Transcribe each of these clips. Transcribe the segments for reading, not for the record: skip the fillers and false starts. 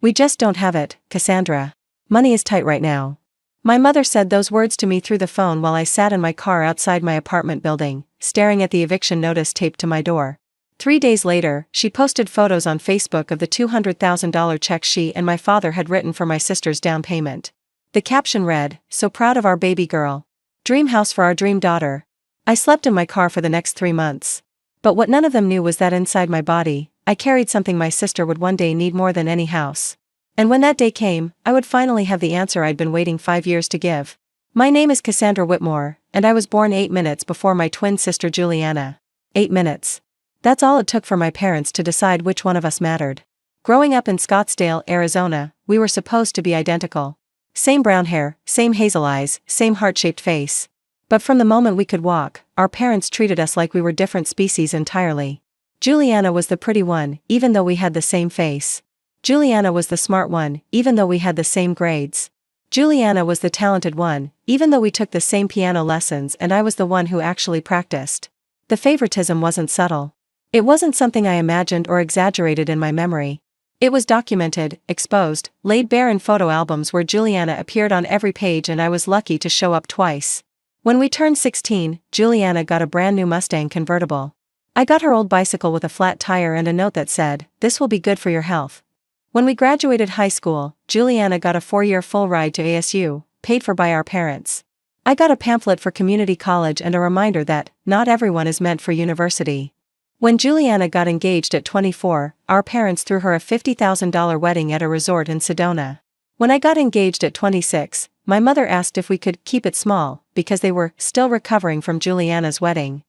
We just don't have it, Cassandra. Money is tight right now. My mother said those words to me through the phone while I sat in my car outside my apartment building, staring at the eviction notice taped to my door. 3 days later, she posted photos on Facebook of the $200,000 check she and my father had written for my sister's down payment. The caption read, "So proud of our baby girl. Dream house for our dream daughter." I slept in my car for the next 3 months. But what none of them knew was that inside my body, I carried something my sister would one day need more than any house. And when that day came, I would finally have the answer I'd been waiting 5 years to give. My name is Cassandra Whitmore, and I was born 8 minutes before my twin sister Juliana. 8 minutes. That's all it took for my parents to decide which one of us mattered. Growing up in Scottsdale, Arizona, we were supposed to be identical. Same brown hair, same hazel eyes, same heart-shaped face. But from the moment we could walk, our parents treated us like we were different species entirely. Juliana was the pretty one, even though we had the same face. Juliana was the smart one, even though we had the same grades. Juliana was the talented one, even though we took the same piano lessons and I was the one who actually practiced. The favoritism wasn't subtle. It wasn't something I imagined or exaggerated in my memory. It was documented, exposed, laid bare in photo albums where Juliana appeared on every page and I was lucky to show up twice. When we turned 16, Juliana got a brand new Mustang convertible. I got her old bicycle with a flat tire and a note that said, "This will be good for your health." When we graduated high school, Juliana got a 4-year full ride to ASU, paid for by our parents. I got a pamphlet for community college and a reminder that not everyone is meant for university. When Juliana got engaged at 24, our parents threw her a $50,000 wedding at a resort in Sedona. When I got engaged at 26, my mother asked if we could keep it small, because they were still recovering from Juliana's wedding.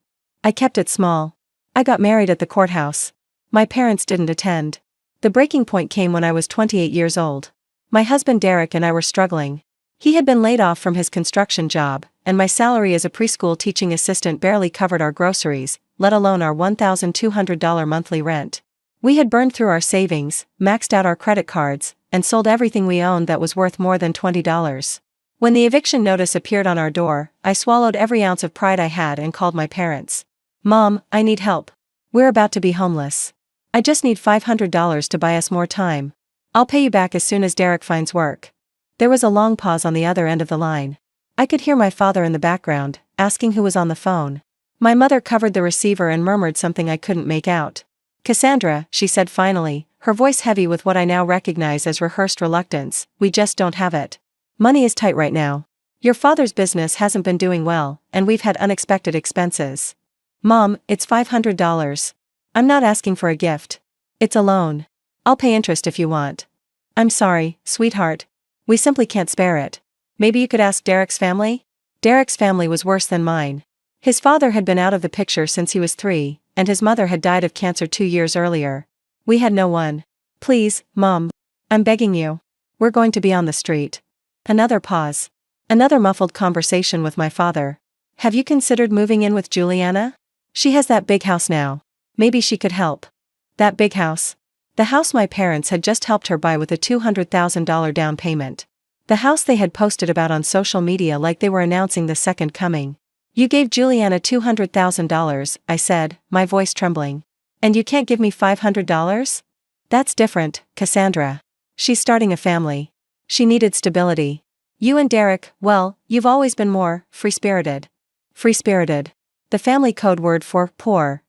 I kept it small. I got married at the courthouse. My parents didn't attend. The breaking point came when I was 28 years old. My husband Derek and I were struggling. He had been laid off from his construction job, and my salary as a preschool teaching assistant barely covered our groceries, let alone our $1,200 monthly rent. We had burned through our savings, maxed out our credit cards, and sold everything we owned that was worth more than $20. When the eviction notice appeared on our door, I swallowed every ounce of pride I had and called my parents. "Mom, I need help. We're about to be homeless. I just need $500 to buy us more time. I'll pay you back as soon as Derek finds work." There was a long pause on the other end of the line. I could hear my father in the background, asking who was on the phone. My mother covered the receiver and murmured something I couldn't make out. "Cassandra," she said finally, her voice heavy with what I now recognize as rehearsed reluctance, "we just don't have it. Money is tight right now. Your father's business hasn't been doing well, and we've had unexpected expenses. Mom, it's $500. I'm not asking for a gift. It's a loan. I'll pay interest if you want. I'm sorry, sweetheart. We simply can't spare it. Maybe you could ask Derek's family?" Derek's family was worse than mine. His father had been out of the picture since he was 3, and his mother had died of cancer 2 years earlier. We had no one. "Please, Mom. I'm begging you. We're going to be on the street." Another pause. Another muffled conversation with my father. "Have you considered moving in with Juliana? She has that big house now. Maybe she could help." That big house. The house my parents had just helped her buy with a $200,000 down payment. The house they had posted about on social media like they were announcing the second coming. "You gave Juliana $200,000, I said, my voice trembling. "And you can't give me $500? That's different, Cassandra. She's starting a family. She needed stability. You and Derek, well, you've always been more free-spirited." Free-spirited. The family code word for poor.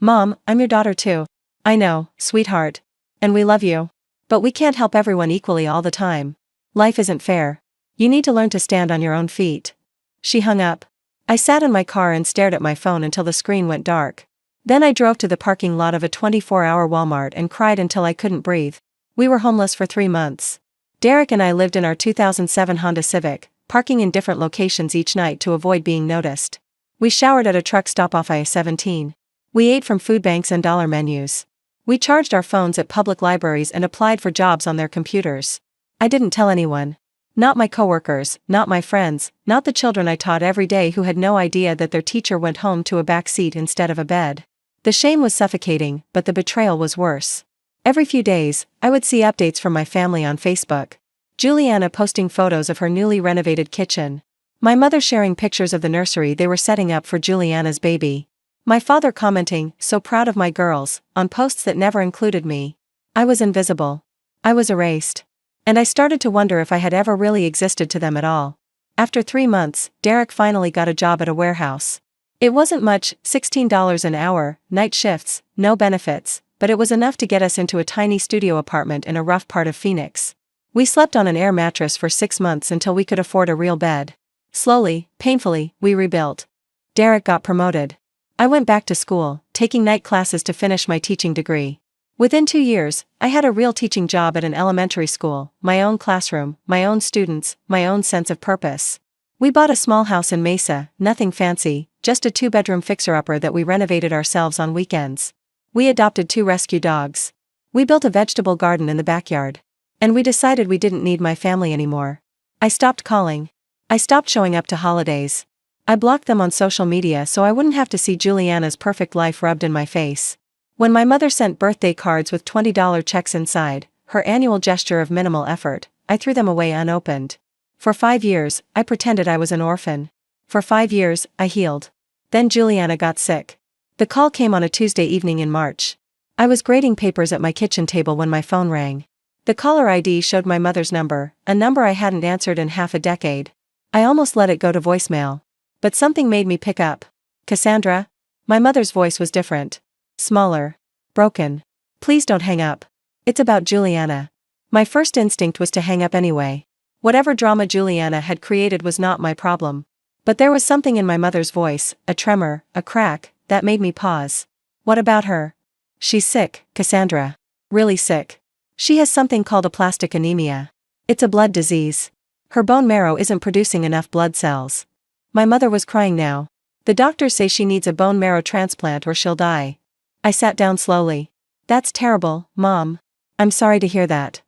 "Mom, I'm your daughter too. I know, sweetheart. And we love you. But we can't help everyone equally all the time. Life isn't fair. You need to learn to stand on your own feet." She hung up. I sat in my car and stared at my phone until the screen went dark. Then I drove to the parking lot of a 24-hour Walmart and cried until I couldn't breathe. We were homeless for 3 months. Derek and I lived in our 2007 Honda Civic, parking in different locations each night to avoid being noticed. We showered at a truck stop off I-17. We ate from food banks and dollar menus. We charged our phones at public libraries and applied for jobs on their computers. I didn't tell anyone. Not my coworkers, not my friends, not the children I taught every day who had no idea that their teacher went home to a back seat instead of a bed. The shame was suffocating, but the betrayal was worse. Every few days, I would see updates from my family on Facebook. Juliana posting photos of her newly renovated kitchen. My mother sharing pictures of the nursery they were setting up for Juliana's baby. My father commenting, "So proud of my girls," on posts that never included me. I was invisible. I was erased. And I started to wonder if I had ever really existed to them at all. After 3 months, Derek finally got a job at a warehouse. It wasn't much, $16 an hour, night shifts, no benefits, but it was enough to get us into a tiny studio apartment in a rough part of Phoenix. We slept on an air mattress for 6 months until we could afford a real bed. Slowly, painfully, we rebuilt. Derek got promoted. I went back to school, taking night classes to finish my teaching degree. Within 2 years, I had a real teaching job at an elementary school, my own classroom, my own students, my own sense of purpose. We bought a small house in Mesa, nothing fancy, just a 2-bedroom fixer-upper that we renovated ourselves on weekends. We adopted 2 rescue dogs. We built a vegetable garden in the backyard. And we decided we didn't need my family anymore. I stopped calling. I stopped showing up to holidays. I blocked them on social media so I wouldn't have to see Juliana's perfect life rubbed in my face. When my mother sent birthday cards with $20 checks inside, her annual gesture of minimal effort, I threw them away unopened. For 5 years, I pretended I was an orphan. For 5 years, I healed. Then Juliana got sick. The call came on a Tuesday evening in March. I was grading papers at my kitchen table when my phone rang. The caller ID showed my mother's number, a number I hadn't answered in half a decade. I almost let it go to voicemail. But something made me pick up. Cassandra? My mother's voice was different. Smaller. Broken. Please don't hang up. It's about Juliana. My first instinct was to hang up anyway. Whatever drama Juliana had created was not my problem. But there was something in my mother's voice, a tremor, a crack, that made me pause. What about her? She's sick, Cassandra. Really sick. She has something called aplastic anemia. It's a blood disease. Her bone marrow isn't producing enough blood cells. My mother was crying now. The doctors say she needs a bone marrow transplant or she'll die. I sat down slowly. That's terrible, Mom. I'm sorry to hear that.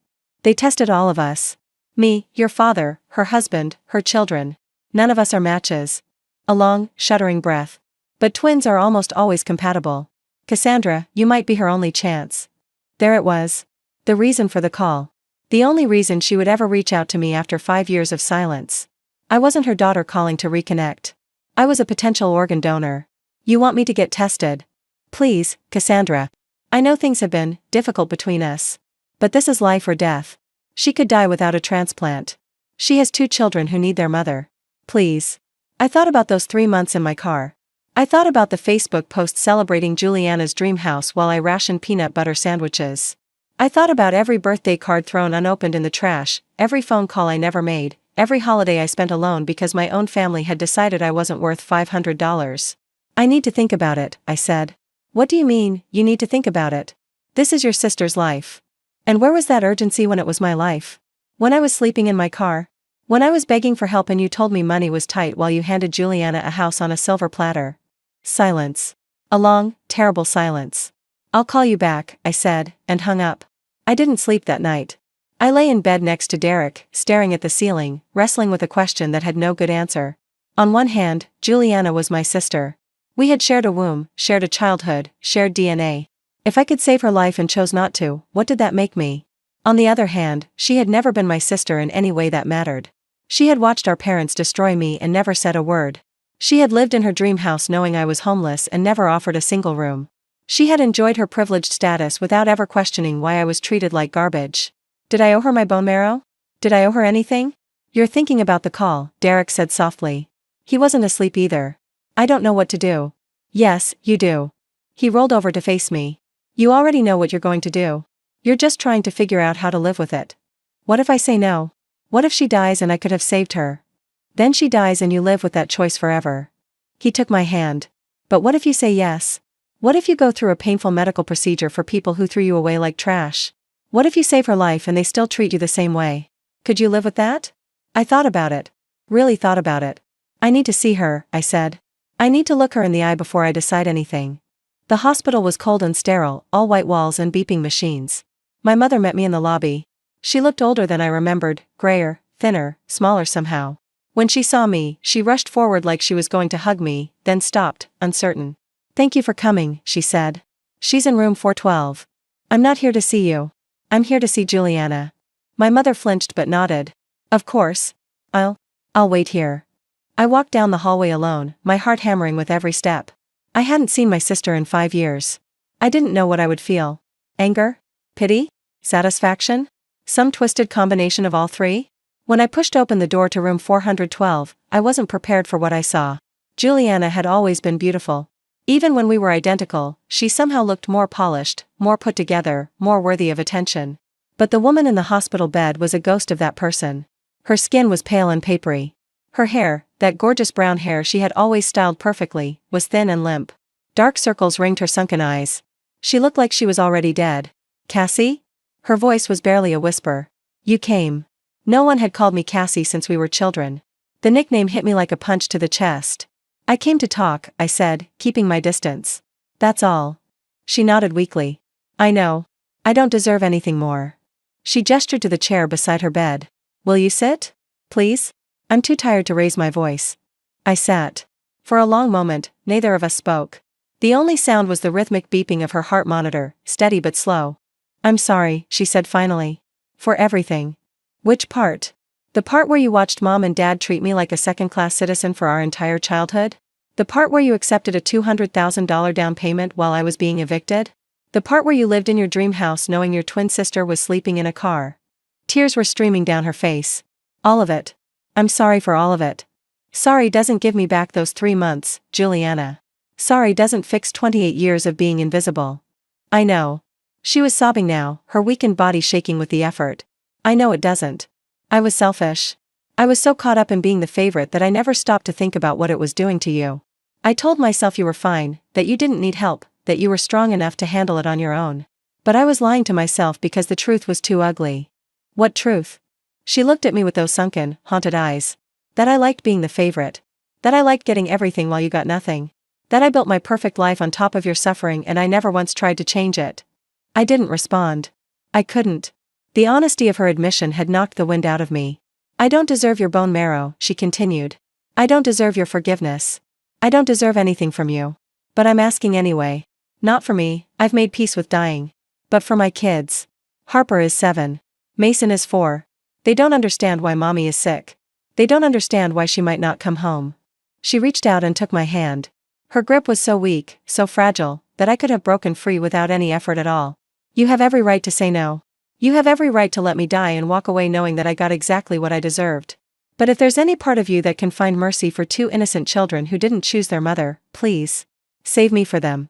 They tested all of us. Me, your father, her husband, her children. None of us are matches. A long, shuddering breath. But twins are almost always compatible. Cassandra, you might be her only chance. There it was. The reason for the call. The only reason she would ever reach out to me after 5 years of silence. I wasn't her daughter calling to reconnect. I was a potential organ donor. You want me to get tested? Please, Cassandra. I know things have been difficult between us. But this is life or death. She could die without a transplant. She has 2 children who need their mother. Please. I thought about those 3 months in my car. I thought about the Facebook post celebrating Juliana's dream house while I rationed peanut butter sandwiches. I thought about every birthday card thrown unopened in the trash, every phone call I never made, every holiday I spent alone because my own family had decided I wasn't worth $500. I need to think about it, I said. What do you mean, you need to think about it? This is your sister's life. And where was that urgency when it was my life? When I was sleeping in my car? When I was begging for help and you told me money was tight while you handed Juliana a house on a silver platter? Silence. A long, terrible silence. I'll call you back, I said, and hung up. I didn't sleep that night. I lay in bed next to Derek, staring at the ceiling, wrestling with a question that had no good answer. On one hand, Juliana was my sister. We had shared a womb, shared a childhood, shared DNA. If I could save her life and chose not to, what did that make me? On the other hand, she had never been my sister in any way that mattered. She had watched our parents destroy me and never said a word. She had lived in her dream house knowing I was homeless and never offered a single room. She had enjoyed her privileged status without ever questioning why I was treated like garbage. Did I owe her my bone marrow? Did I owe her anything? You're thinking about the call, Derek said softly. He wasn't asleep either. I don't know what to do. Yes, you do. He rolled over to face me. You already know what you're going to do. You're just trying to figure out how to live with it. What if I say no? What if she dies and I could have saved her? Then she dies and you live with that choice forever. He took my hand. But what if you say yes? What if you go through a painful medical procedure for people who threw you away like trash? What if you save her life and they still treat you the same way? Could you live with that? I thought about it. Really thought about it. I need to see her, I said. I need to look her in the eye before I decide anything. The hospital was cold and sterile, all white walls and beeping machines. My mother met me in the lobby. She looked older than I remembered, grayer, thinner, smaller somehow. When she saw me, she rushed forward like she was going to hug me, then stopped, uncertain. Thank you for coming, she said. She's in room 412. I'm not here to see you. I'm here to see Juliana. My mother flinched but nodded. Of course. I'll wait here. I walked down the hallway alone, my heart hammering with every step. I hadn't seen my sister in 5 years. I didn't know what I would feel. Anger? Pity? Satisfaction? Some twisted combination of all three? When I pushed open the door to room 412, I wasn't prepared for what I saw. Juliana had always been beautiful. Even when we were identical, she somehow looked more polished, more put together, more worthy of attention. But the woman in the hospital bed was a ghost of that person. Her skin was pale and papery. Her hair, that gorgeous brown hair she had always styled perfectly, was thin and limp. Dark circles ringed her sunken eyes. She looked like she was already dead. "Cassie?" Her voice was barely a whisper. "You came." No one had called me Cassie since we were children. The nickname hit me like a punch to the chest. "I came to talk," I said, keeping my distance. "That's all." She nodded weakly. "I know. I don't deserve anything more." She gestured to the chair beside her bed. "Will you sit? Please?" I'm too tired to raise my voice. I sat. For a long moment, neither of us spoke. The only sound was the rhythmic beeping of her heart monitor, steady but slow. "I'm sorry," she said finally. "For everything." "Which part?" "The part where you watched Mom and Dad treat me like a second-class citizen for our entire childhood? The part where you accepted a $200,000 down payment while I was being evicted? The part where you lived in your dream house knowing your twin sister was sleeping in a car?" Tears were streaming down her face. "All of it. I'm sorry for all of it. Sorry doesn't give me back those 3 months, Juliana. Sorry doesn't fix 28 years of being invisible." "I know." She was sobbing now, her weakened body shaking with the effort. "I know it doesn't. I was selfish. I was so caught up in being the favorite that I never stopped to think about what it was doing to you. I told myself you were fine, that you didn't need help, that you were strong enough to handle it on your own. But I was lying to myself because the truth was too ugly." "What truth?" She looked at me with those sunken, haunted eyes. "That I liked being the favorite. That I liked getting everything while you got nothing. That I built my perfect life on top of your suffering and I never once tried to change it." I didn't respond. I couldn't. The honesty of her admission had knocked the wind out of me. "I don't deserve your bone marrow," she continued. "I don't deserve your forgiveness. I don't deserve anything from you. But I'm asking anyway. Not for me, I've made peace with dying. But for my kids. Harper is 7. Mason is 4. They don't understand why Mommy is sick. They don't understand why she might not come home." She reached out and took my hand. Her grip was so weak, so fragile, that I could have broken free without any effort at all. "You have every right to say no. You have every right to let me die and walk away knowing that I got exactly what I deserved. But if there's any part of you that can find mercy for 2 innocent children who didn't choose their mother, please. Save me for them."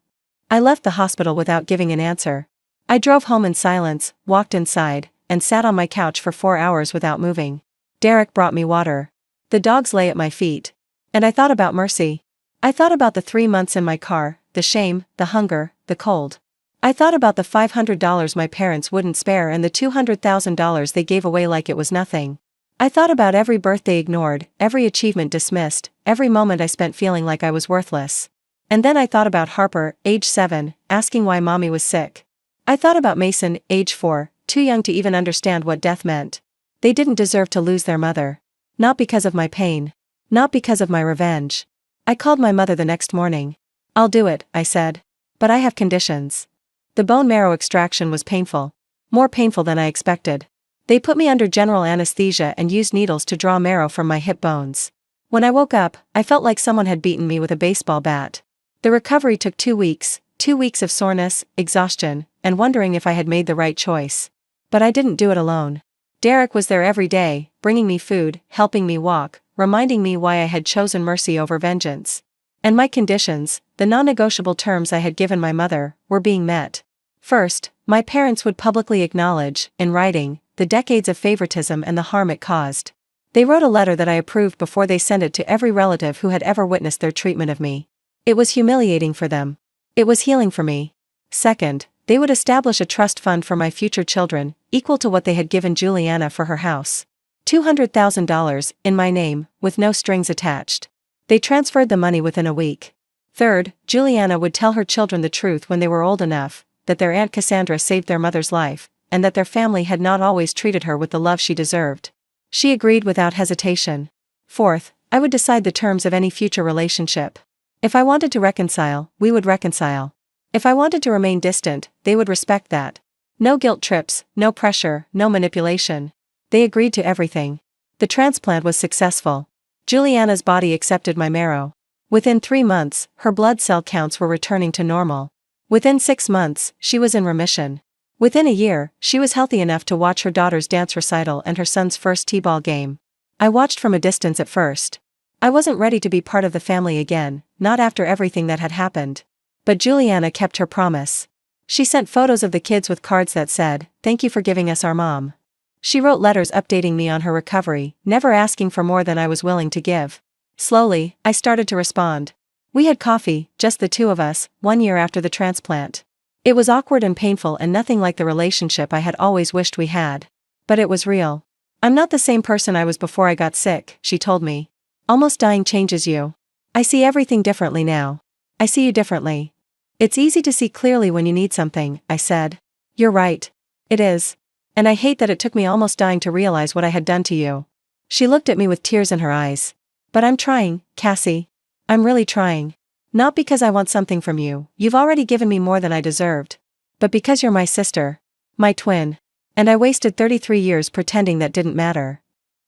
I left the hospital without giving an answer. I drove home in silence, walked inside, and sat on my couch for 4 hours without moving. Derek brought me water. The dogs lay at my feet. And I thought about Mercy. I thought about the 3 months in my car, the shame, the hunger, the cold. I thought about the $500 my parents wouldn't spare and the $200,000 they gave away like it was nothing. I thought about every birthday ignored, every achievement dismissed, every moment I spent feeling like I was worthless. And then I thought about Harper, age 7, asking why Mommy was sick. I thought about Mason, age 4, too young to even understand what death meant. They didn't deserve to lose their mother. Not because of my pain. Not because of my revenge. I called my mother the next morning. "I'll do it," I said. "But I have conditions." The bone marrow extraction was painful. More painful than I expected. They put me under general anesthesia and used needles to draw marrow from my hip bones. When I woke up, I felt like someone had beaten me with a baseball bat. The recovery took 2 weeks, 2 weeks of soreness, exhaustion, and wondering if I had made the right choice. But I didn't do it alone. Derek was there every day, bringing me food, helping me walk, reminding me why I had chosen mercy over vengeance. And my conditions, the non-negotiable terms I had given my mother, were being met. First, my parents would publicly acknowledge, in writing, the decades of favoritism and the harm it caused. They wrote a letter that I approved before they sent it to every relative who had ever witnessed their treatment of me. It was humiliating for them. It was healing for me. Second, they would establish a trust fund for my future children, equal to what they had given Juliana for her house. $200,000, in my name, with no strings attached. They transferred the money within a week. Third, Juliana would tell her children the truth when they were old enough, that their Aunt Cassandra saved their mother's life, and that their family had not always treated her with the love she deserved. She agreed without hesitation. Fourth, I would decide the terms of any future relationship. If I wanted to reconcile, we would reconcile. If I wanted to remain distant, they would respect that. No guilt trips, no pressure, no manipulation. They agreed to everything. The transplant was successful. Juliana's body accepted my marrow. Within 3 months, her blood cell counts were returning to normal. Within 6 months, she was in remission. Within a year, she was healthy enough to watch her daughter's dance recital and her son's first t-ball game. I watched from a distance at first. I wasn't ready to be part of the family again, not after everything that had happened. But Juliana kept her promise. She sent photos of the kids with cards that said, "Thank you for giving us our mom." She wrote letters updating me on her recovery, never asking for more than I was willing to give. Slowly, I started to respond. We had coffee, just the two of us, 1 year after the transplant. It was awkward and painful and nothing like the relationship I had always wished we had. But it was real. "I'm not the same person I was before I got sick," she told me. "Almost dying changes you. I see everything differently now. I see you differently." "It's easy to see clearly when you need something," I said. "You're right. It is. And I hate that it took me almost dying to realize what I had done to you." She looked at me with tears in her eyes. "But I'm trying, Cassie. I'm really trying. Not because I want something from you, you've already given me more than I deserved. But because you're my sister. My twin. And I wasted 33 years pretending that didn't matter."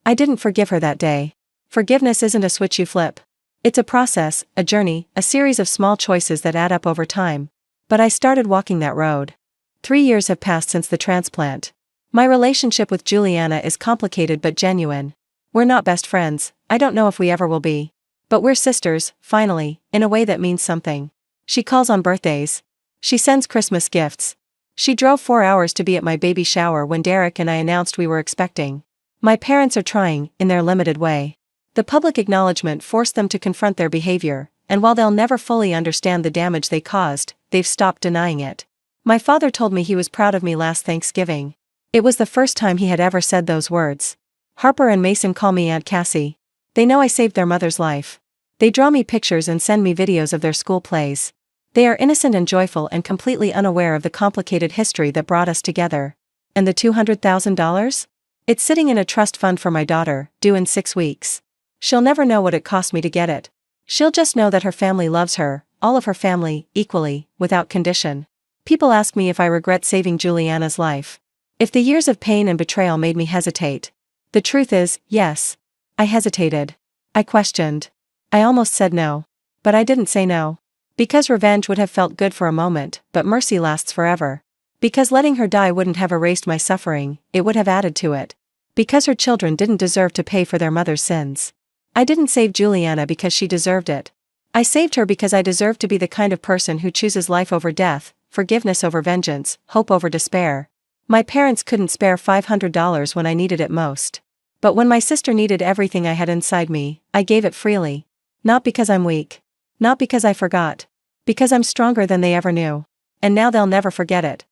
I didn't forgive her that day. Forgiveness isn't a switch you flip. It's a process, a journey, a series of small choices that add up over time. But I started walking that road. 3 years have passed since the transplant. My relationship with Juliana is complicated but genuine. We're not best friends, I don't know if we ever will be. But we're sisters, finally, in a way that means something. She calls on birthdays. She sends Christmas gifts. She drove 4 hours to be at my baby shower when Derek and I announced we were expecting. My parents are trying, in their limited way. The public acknowledgement forced them to confront their behavior, and while they'll never fully understand the damage they caused, they've stopped denying it. My father told me he was proud of me last Thanksgiving. It was the first time he had ever said those words. Harper and Mason call me Aunt Cassie. They know I saved their mother's life. They draw me pictures and send me videos of their school plays. They are innocent and joyful and completely unaware of the complicated history that brought us together. And the $200,000? It's sitting in a trust fund for my daughter, due in 6 weeks. She'll never know what it cost me to get it. She'll just know that her family loves her, all of her family, equally, without condition. People ask me if I regret saving Juliana's life. If the years of pain and betrayal made me hesitate. The truth is, yes. I hesitated. I questioned. I almost said no. But I didn't say no. Because revenge would have felt good for a moment, but mercy lasts forever. Because letting her die wouldn't have erased my suffering, it would have added to it. Because her children didn't deserve to pay for their mother's sins. I didn't save Juliana because she deserved it. I saved her because I deserved to be the kind of person who chooses life over death, forgiveness over vengeance, hope over despair. My parents couldn't spare $500 when I needed it most. But when my sister needed everything I had inside me, I gave it freely. Not because I'm weak. Not because I forgot. Because I'm stronger than they ever knew. And now they'll never forget it.